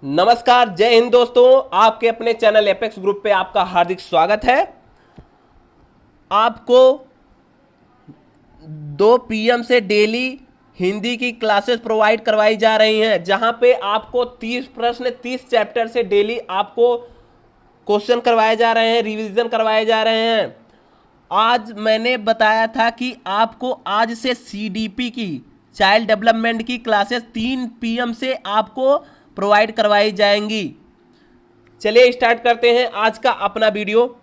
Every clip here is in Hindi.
नमस्कार, जय हिंद दोस्तों। आपके अपने चैनल एपेक्स ग्रुप पे आपका हार्दिक स्वागत है। आपको 2 PM से डेली हिंदी की क्लासेस प्रोवाइड करवाई जा रही हैं, जहां पे आपको 30 प्रश्न 30 चैप्टर से डेली आपको क्वेश्चन करवाए जा रहे हैं, रिवीजन करवाए जा रहे हैं। आज मैंने बताया था कि आपको आज से CDP की चाइल्ड डेवलपमेंट की क्लासेस 3 PM से आपको प्रोवाइड करवाई जाएंगी। चलिए स्टार्ट करते हैं आज का अपना वीडियो।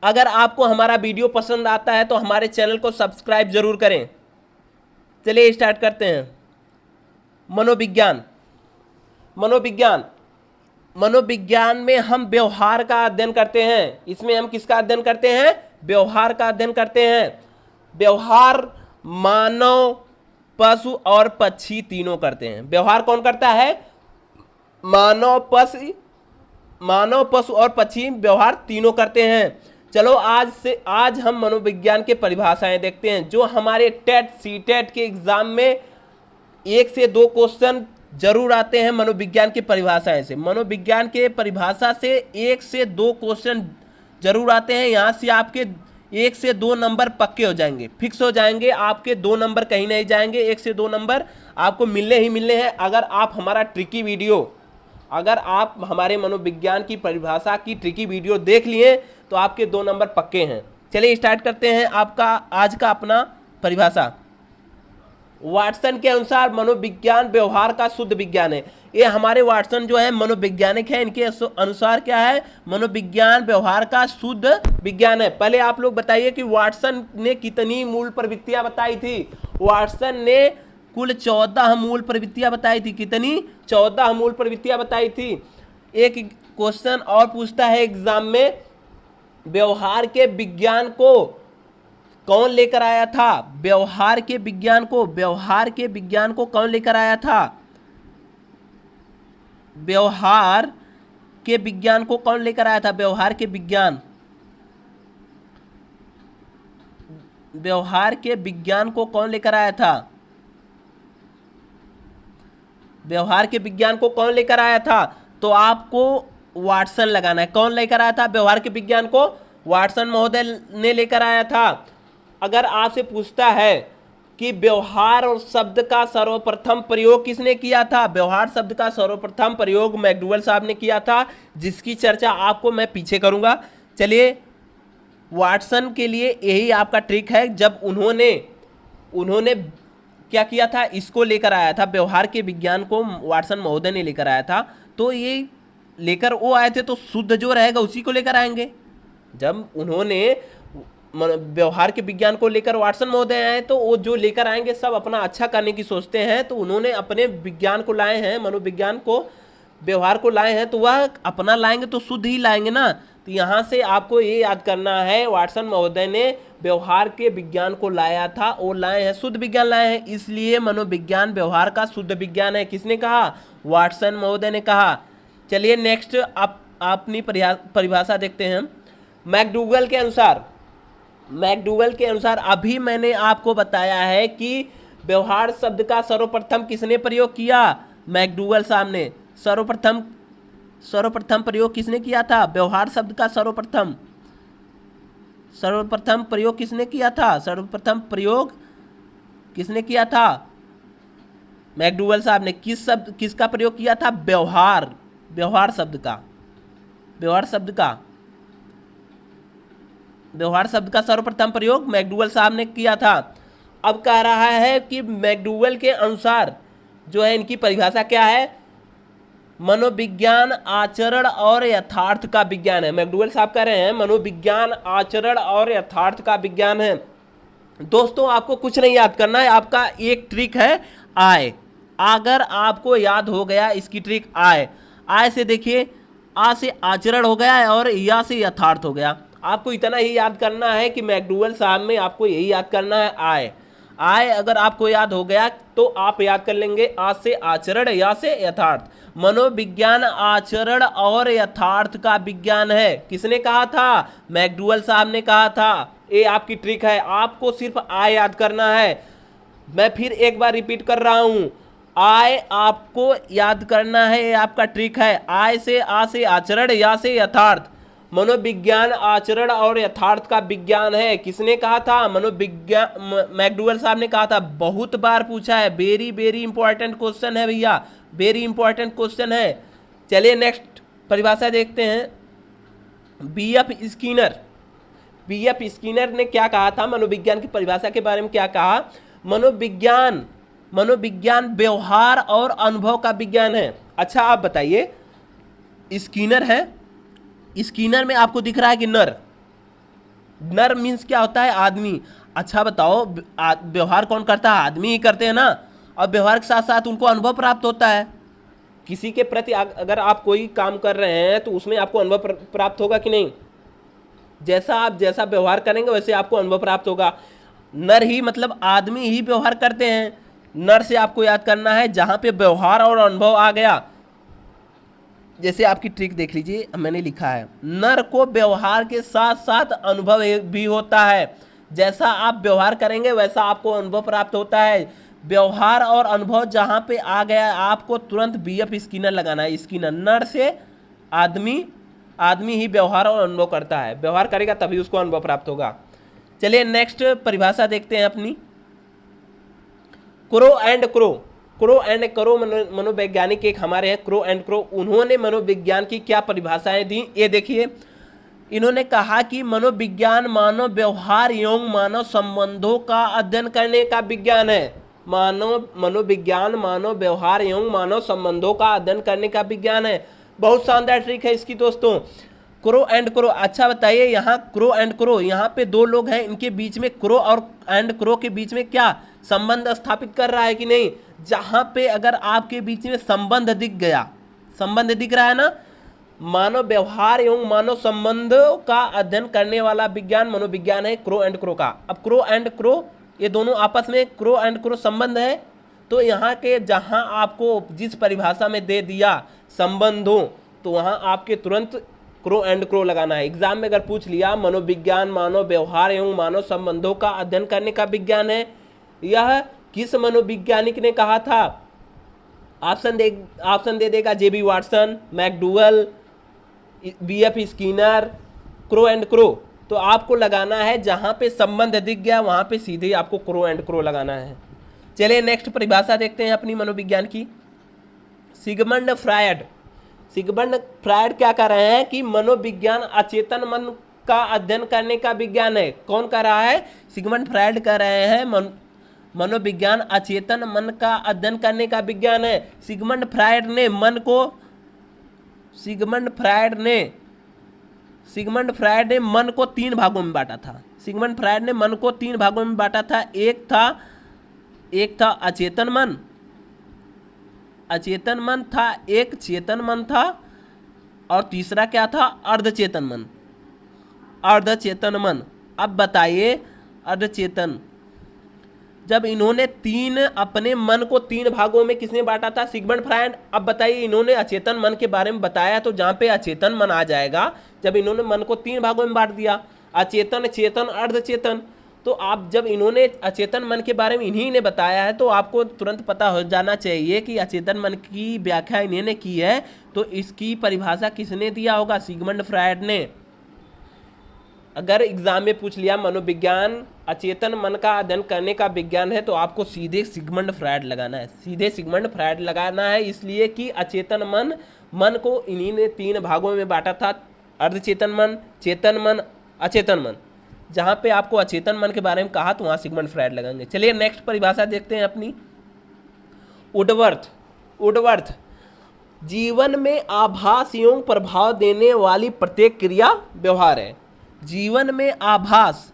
अगर आपको हमारा वीडियो पसंद आता है तो हमारे चैनल को सब्सक्राइब जरूर करें। चलिए स्टार्ट करते हैं। मनोविज्ञान मनोविज्ञान मनोविज्ञान में हम व्यवहार का अध्ययन करते हैं। इसमें हम किसका अध्ययन करते हैं? व्यवहार का अध्ययन करते हैं। व्यवहार मानव, पशु और पक्षी तीनों करते हैं। व्यवहार कौन करता है? मानव, पशु और पक्षी व्यवहार तीनों करते हैं। चलो आज हम मनोविज्ञान के परिभाषाएं देखते हैं, जो हमारे टेट सीटेट के एग्जाम में 1 से 2 क्वेश्चन जरूर आते हैं मनोविज्ञान की परिभाषाएं से। मनोविज्ञान के परिभाषा से 1 से 2 क्वेश्चन जरूर आते हैं। यहाँ से आपके 1 से 2 नंबर पक्के हो जाएंगे, फिक्स हो जाएंगे। आपके 2 नंबर कहीं नहीं जाएंगे, 1 से 2 नंबर आपको मिलने ही मिलने हैं। अगर आप हमारे मनोविज्ञान की परिभाषा की ट्रिकी वीडियो देख लिए तो आपके 2 नंबर पक्के हैं। चलिए स्टार्ट करते हैं आपका आज का अपना परिभाषा। वाटसन के अनुसार मनोविज्ञान व्यवहार का शुद्ध विज्ञान है। ये हमारे वाटसन जो है मनोवैज्ञानिक है, इनके अनुसार क्या है? मनोविज्ञान व्यवहार का शुद्ध विज्ञान है। पहले आप लोग बताइए कि वाटसन ने कितनी मूल प्रवृत्तियां बताई थी? वाटसन ने कुल 14 मूल प्रवृत्तियां बताई थी। कितनी? 14 मूल प्रवृत्तियां बताई थी। एक क्वेश्चन और पूछता है एग्जाम में, व्यवहार के विज्ञान को कौन लेकर आया था? व्यवहार के विज्ञान को कौन लेकर आया था? व्यवहार के विज्ञान को कौन लेकर आया था? व्यवहार के विज्ञान को कौन लेकर आया था? व्यवहार के विज्ञान को कौन लेकर आया था? तो आपको वाटसन लगाना है। कौन लेकर आया था व्यवहार के विज्ञान को? वाटसन महोदय ने लेकर आया था। अगर आपसे पूछता है कि व्यवहार और शब्द का सर्वप्रथम प्रयोग किसने किया था? व्यवहार शब्द का सर्वप्रथम प्रयोग मैकडूगल साहब ने किया था, जिसकी चर्चा आपको मैं पीछे करूंगा। चलिए, वाटसन के लिए यही आपका ट्रिक है। जब उन्होंने क्या किया था? इसको लेकर आया था, व्यवहार के विज्ञान को वाटसन महोदय ने लेकर आया था। तो ये लेकर वो आए थे, तो शुद्ध जो रहेगा उसी को लेकर आएंगे। जब उन्होंने व्यवहार के विज्ञान को लेकर वाटसन महोदय आए, तो वो जो लेकर आएंगे सब अपना अच्छा करने की सोचते हैं। तो उन्होंने अपने विज्ञान को लाए हैं, मनोविज्ञान को, व्यवहार को लाए हैं, तो वह अपना लाएंगे तो शुद्ध ही लाएंगे ना। तो यहाँ से आपको ये याद करना है, वाटसन महोदय ने व्यवहार के विज्ञान को लाया था, वो लाए हैं, शुद्ध विज्ञान लाए हैं, इसलिए मनोविज्ञान व्यवहार का शुद्ध विज्ञान है। किसने कहा? वाटसन महोदय ने कहा। चलिए नेक्स्ट आप अपनी परिभाषा देखते हैं। मैकडूगल के अनुसार अभी मैंने आपको बताया है कि व्यवहार शब्द का सर्वप्रथम किसने प्रयोग किया? मैकडूगल साहब ने। सर्वप्रथम प्रयोग किसने किया था? व्यवहार शब्द का सर्वप्रथम प्रयोग किसने किया था? सर्वप्रथम प्रयोग किसने किया था? मैकडूगल साहब ने। किसका प्रयोग किया था? व्यवहार शब्द का सर्वप्रथम प्रयोग मैकडूगल साहब ने किया था। अब कह रहा है कि मैकडूगल के अनुसार जो है, इनकी परिभाषा क्या है? मनोविज्ञान आचरण और यथार्थ का विज्ञान है। मैकडूगल साहब कह रहे हैं मनोविज्ञान आचरण और यथार्थ का विज्ञान है। दोस्तों, आपको कुछ नहीं याद करना है, आपका एक ट्रिक है आय। अगर आपको याद हो गया इसकी ट्रिक आय से देखिए, आ से आचरण हो गया है और या से यथार्थ हो गया। आपको इतना ही याद करना है कि मैकडूगल साहब में आपको यही याद करना है आय अगर आपको याद हो गया तो आप याद कर लेंगे, आ से आचरण, या से यथार्थ। मनोविज्ञान आचरण और यथार्थ का विज्ञान है। किसने कहा था? मैकडूगल साहब ने कहा था। ये आपकी ट्रिक है, आपको सिर्फ आय याद करना है। मैं फिर एक बार रिपीट कर रहा हूं, आय आपको याद करना है, ये आपका ट्रिक है। आय से आ से आचरण, या से यथार्थ। मनोविज्ञान आचरण और यथार्थ का विज्ञान है। किसने कहा था? मनोविज्ञान मैकडूगल साहब ने कहा था। बहुत बार पूछा है, वेरी वेरी इंपॉर्टेंट क्वेश्चन है भैया, वेरी इंपॉर्टेंट क्वेश्चन है। चलिए नेक्स्ट परिभाषा देखते हैं। बीएफ स्किनर, बीएफ स्किनर ने क्या कहा था? मनोविज्ञान की परिभाषा के बारे में क्या कहा? मनोविज्ञान, मनोविज्ञान व्यवहार और अनुभव का विज्ञान है। अच्छा आप बताइए, स्किनर है, स्किनर में आपको दिख रहा है कि नर, नर मीन्स क्या होता है? आदमी। अच्छा बताओ, व्यवहार कौन करता है? आदमी ही करते हैं ना। और व्यवहार के साथ साथ उनको अनुभव प्राप्त होता है। किसी के प्रति अगर आप कोई काम कर रहे हैं तो उसमें आपको अनुभव प्राप्त होगा कि नहीं? जैसा व्यवहार करेंगे वैसे आपको अनुभव प्राप्त होगा। नर ही मतलब आदमी ही व्यवहार करते हैं। नर से आपको याद करना है, जहां पे व्यवहार और अनुभव आ गया। जैसे आपकी ट्रिक देख लीजिए, मैंने लिखा है नर को व्यवहार के साथ साथ अनुभव भी होता है। जैसा आप व्यवहार करेंगे वैसा आपको अनुभव प्राप्त होता है। व्यवहार और अनुभव जहां पे आ गया, आपको तुरंत बीएफ स्किनर लगाना है। स्किनर, नर से आदमी, आदमी ही व्यवहार और अनुभव करता है। व्यवहार करेगा तभी उसको अनुभव प्राप्त होगा। चलिए नेक्स्ट परिभाषा देखते हैं अपनी। Crow and crow, crow and crow मनोवैज्ञानिक एक हमारे हैं, क्रो एंड क्रो। उन्होंने मनोविज्ञान की क्या परिभाषाएं दी, ये देखिए। इन्होंने कहा कि मनोविज्ञान मानव व्यवहार एवं मानव संबंधों का अध्ययन करने का विज्ञान है। मनोविज्ञान मानव व्यवहार एवं मानव संबंधों का अध्ययन करने का विज्ञान है। बहुत शानदार ट्रिक है इसकी दोस्तों, क्रो एंड क्रो। अच्छा बताइए, यहाँ क्रो एंड क्रो, यहाँ पे दो लोग हैं, इनके बीच में क्रो और एंड क्रो के बीच में क्या संबंध स्थापित कर रहा है कि नहीं? जहाँ पे अगर आपके बीच में संबंध दिख गया, संबंध दिख रहा है ना, मानव व्यवहार एवं मानव संबंधों का अध्ययन करने वाला विज्ञान मनोविज्ञान है क्रो एंड क्रो का। अब क्रो एंड क्रो ये दोनों आपस में क्रो एंड क्रो संबंध है। तो यहाँ के जहाँ आपको जिस परिभाषा में दे दिया संबंधों, तो वहाँ आपके तुरंत क्रो एंड क्रो लगाना है। एग्जाम में अगर पूछ लिया मनोविज्ञान मानव व्यवहार एवं मानव संबंधों का अध्ययन करने का विज्ञान है, यह किस मनोवैज्ञानिक ने कहा था? ऑप्शन दे देगा JB Watson, McDougall, BF Skinner, Crow and Crow. तो आपको लगाना है जहां पे संबंध दिख गया वहां पे सीधे आपको क्रो एंड क्रो लगाना है। चलिए नेक्स्ट परिभाषा देखते हैं अपनी मनोविज्ञान की। सिगमंड फ्रायड, सिगमंड फ्रायड क्या कर रहे हैं कि मनोविज्ञान अचेतन मन का अध्ययन करने का विज्ञान है। कौन कर रहा है? सिगमंड फ्रायड कर रहे हैं। मनोविज्ञान अचेतन मन का अध्ययन करने का विज्ञान है। सिगमंड फ्रायड ने मन को, सिगमंड फ्रायड ने मन को तीन भागों में बांटा था। सिगमंड फ्रायड ने मन को तीन भागों में बांटा था। एक था अचेतन मन, अचेतन मन था, एक चेतन मन था, और तीसरा क्या था? अर्धचेतन मन, अर्धचेतन मन। अब बताइए, अर्धचेतन, जब इन्होंने अपने मन को तीन भागों में किसने बांटा था? Sigmund Freud. अब बताइए, इन्होंने अचेतन मन के बारे में बताया, तो जहाँ पे अचेतन मन आ जाएगा, जब इन्होंने मन को तीन भागों में बांट दिया, अचेतन, चेतन, अर्धचेतन, तो आप जब इन्होंने अचेतन मन के बारे में इन्हीं ने बताया है, तो आपको तुरंत पता हो जाना चाहिए कि अचेतन मन की व्याख्या इन्होंने की है। तो इसकी परिभाषा किसने दिया होगा? सिगमंड फ्रायड ने। अगर एग्जाम में पूछ लिया मनोविज्ञान अचेतन मन का अध्ययन करने का विज्ञान है, तो आपको सीधे सिगमंड फ्रायड लगाना है, सीधे सिगमंड फ्रायड लगाना है। इसलिए कि अचेतन मन को इन्हीं ने तीन भागों में बांटा था, अर्धचेतन मन, चेतन मन, अचेतन मन। जहाँ पे आपको अचेतन मन के बारे में कहा तो वहाँ सिगमंड फ्रायड लगाएंगे। चलिए नेक्स्ट परिभाषा देखते हैं अपनी। वुडवर्थ, जीवन में आभास एवं प्रभाव देने वाली प्रत्येक क्रिया व्यवहार है। जीवन में आभास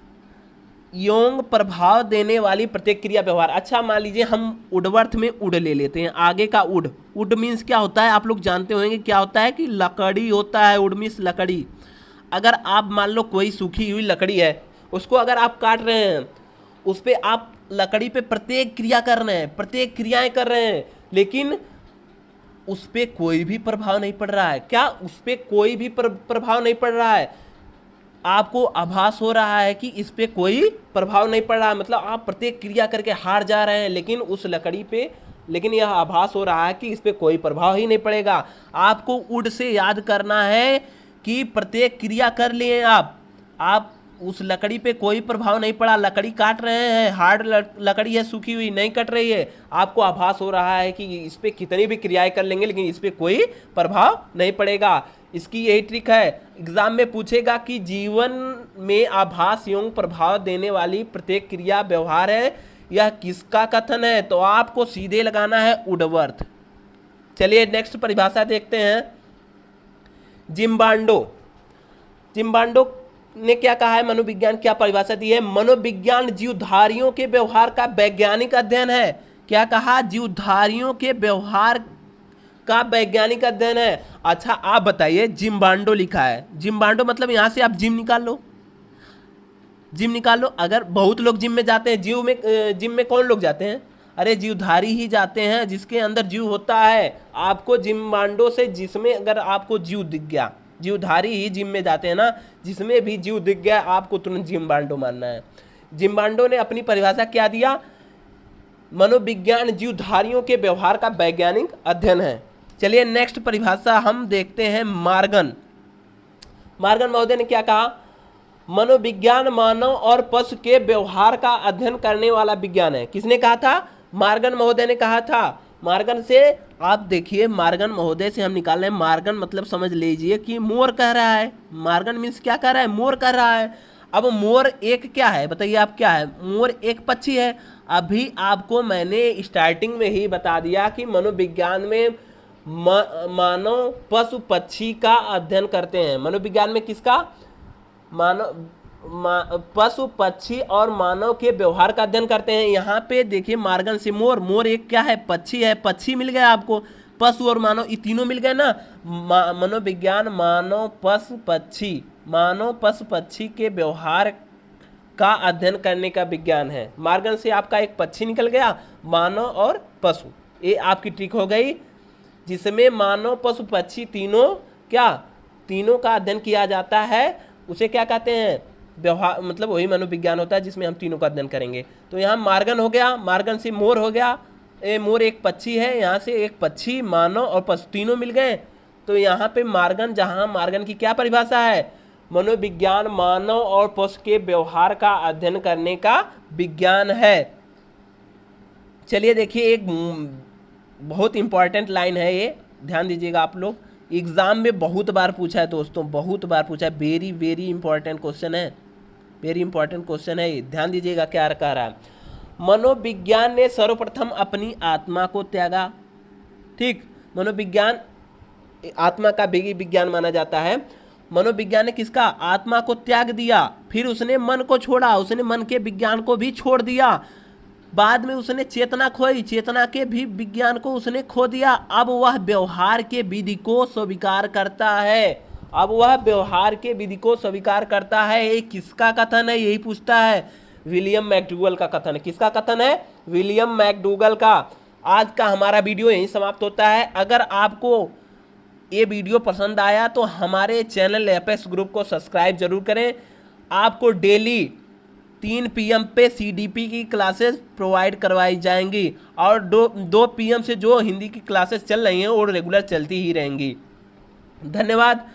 एवं प्रभाव देने वाली प्रत्येक क्रिया व्यवहार। अच्छा मान लीजिए हम वुडवर्थ में वुड ले लेते हैं, आगे का वुड। वुड मीन्स क्या होता है? आप लोग जानते होंगे क्या होता है कि लकड़ी होता है। वुड मीन्स लकड़ी। अगर आप मान लो कोई सूखी हुई लकड़ी है, उसको अगर आप काट रहे हैं, उस पर आप लकड़ी पे प्रत्येक क्रिया कर रहे हैं, प्रत्येक क्रियाएं कर रहे हैं, लेकिन उस पर कोई भी प्रभाव नहीं पड़ रहा है। क्या उस पर कोई भी प्रभाव नहीं पड़ रहा है? आपको आभास हो रहा है कि इस पे कोई प्रभाव नहीं पड़ रहा है, मतलब आप प्रत्येक क्रिया करके हार जा रहे हैं, लेकिन उस लकड़ी पे लेकिन यह आभास हो रहा है कि इस पर कोई प्रभाव ही नहीं पड़ेगा। आपको वुड से याद करना है कि प्रत्येक क्रिया कर लिए आप उस लकड़ी पे कोई प्रभाव नहीं पड़ा, लकड़ी काट रहे हैं, हार्ड लकड़ी है, सूखी हुई नहीं कट रही है, आपको आभास हो रहा है कि इस पे कितनी भी क्रियाएं कर लेंगे लेकिन इस पे कोई प्रभाव नहीं पड़ेगा। इसकी यही ट्रिक है। एग्जाम में पूछेगा कि जीवन में आभास एवं प्रभाव देने वाली प्रत्येक क्रिया व्यवहार है, यह किसका कथन है, तो आपको सीधे लगाना है वुडवर्थ। चलिए नेक्स्ट परिभाषा देखते हैं। जिम्बार्डो ने क्या कहा है, मनोविज्ञान क्या परिभाषा दी है? मनोविज्ञान जीवधारियों के व्यवहार का वैज्ञानिक अध्ययन है। क्या कहा? जीवधारियों के व्यवहार का वैज्ञानिक अध्ययन है। अच्छा आप बताइए, जिम्बार्डो लिखा है, जिम्बार्डो मतलब यहां से आप जिम निकाल लो। अगर बहुत लोग जिम में जाते हैं, जिम में कौन लोग जाते हैं? अरे जीवधारी ही जाते हैं, जिसके अंदर जीव होता है। आपको जिम्बार्डो से, जिसमें अगर आपको जीव दिख गया, जीवधारी ही जिम में जाते हैं ना, जिसमें भी जीव दिख गया आपको तुरंत जिम्बार्डो मानना है। जिम्बार्डो ने अपनी परिभाषा क्या दिया? मनोविज्ञान जीवधारियों के व्यवहार का वैज्ञानिक अध्ययन है। चलिए नेक्स्ट परिभाषा हम देखते हैं। मार्गन महोदय ने क्या कहा? मनोविज्ञान मानव और पशु के व्यवहार का अध्ययन करने वाला विज्ञान है। किसने कहा था? मार्गन महोदय ने कहा था। मार्गन से आप देखिए, मार्गन महोदय से हम निकाल रहे हैं। मार्गन मतलब समझ लीजिए कि मोर कह रहा है। मार्गन मीन्स क्या कह रहा है? मोर कह रहा है। अब मोर एक क्या है बताइए आप? क्या है? मोर एक पक्षी है। अभी आपको मैंने स्टार्टिंग में ही बता दिया कि मनोविज्ञान में मानव पशु पक्षी का अध्ययन करते हैं। मनोविज्ञान में किसका? पशु पक्षी और मानव के व्यवहार का अध्ययन करते हैं। यहाँ पे देखिए मार्गन से मोर एक क्या है? पक्षी है। पक्षी मिल गया आपको, पशु और मानव ये तीनों मिल गए ना। मनोविज्ञान मानव पशु पक्षी के व्यवहार का अध्ययन करने का विज्ञान है। मार्गन से आपका एक पक्षी निकल गया, मानव और पशु, ये आपकी ट्रिक हो गई, जिसमें मानव पशु पक्षी तीनों का अध्ययन किया जाता है। उसे क्या कहते हैं? व्यवहार, मतलब वही मनोविज्ञान होता है जिसमें हम तीनों का अध्ययन करेंगे। तो यहाँ मार्गन हो गया, मार्गन से मोर हो गया। मोर एक पक्षी है, यहाँ से एक पक्षी, मानव और पशु तीनों मिल गए। तो यहाँ पे मार्गन, जहाँ मार्गन की क्या परिभाषा है? मनोविज्ञान मानव और पशु के व्यवहार का अध्ययन करने का विज्ञान है। चलिए देखिए, एक बहुत इंपॉर्टेंट लाइन है, ये ध्यान दीजिएगा आप लोग। एग्जाम में बहुत बार पूछा है दोस्तों, बहुत बार पूछा है। वेरी वेरी इंपॉर्टेंट क्वेश्चन है, वेरी इंपॉर्टेंट क्वेश्चन है। ध्यान दीजिएगा क्या कह रहा है। मनोविज्ञान ने सर्वप्रथम अपनी आत्मा को त्यागा। ठीक, मनोविज्ञान आत्मा का विज्ञान माना जाता है। मनोविज्ञान ने किसका? आत्मा को त्याग दिया, फिर उसने मन को छोड़ा, उसने मन के विज्ञान को भी छोड़ दिया। बाद में उसने चेतना खोई, चेतना के भी विज्ञान को उसने खो दिया। अब वह व्यवहार के विधि को स्वीकार करता है। ये किसका कथन है? यही पूछता है। विलियम मैकडूगल का कथन है। किसका कथन है? विलियम मैकडूगल का। आज का हमारा वीडियो यहीं समाप्त होता है। अगर आपको ये वीडियो पसंद आया तो हमारे चैनल एपेक्स ग्रुप को सब्सक्राइब जरूर करें। आपको डेली 3 PM पे CDP की क्लासेस प्रोवाइड करवाई जाएंगी और 2 PM से जो हिंदी की क्लासेस चल रही हैं वो रेगुलर चलती ही रहेंगी। धन्यवाद।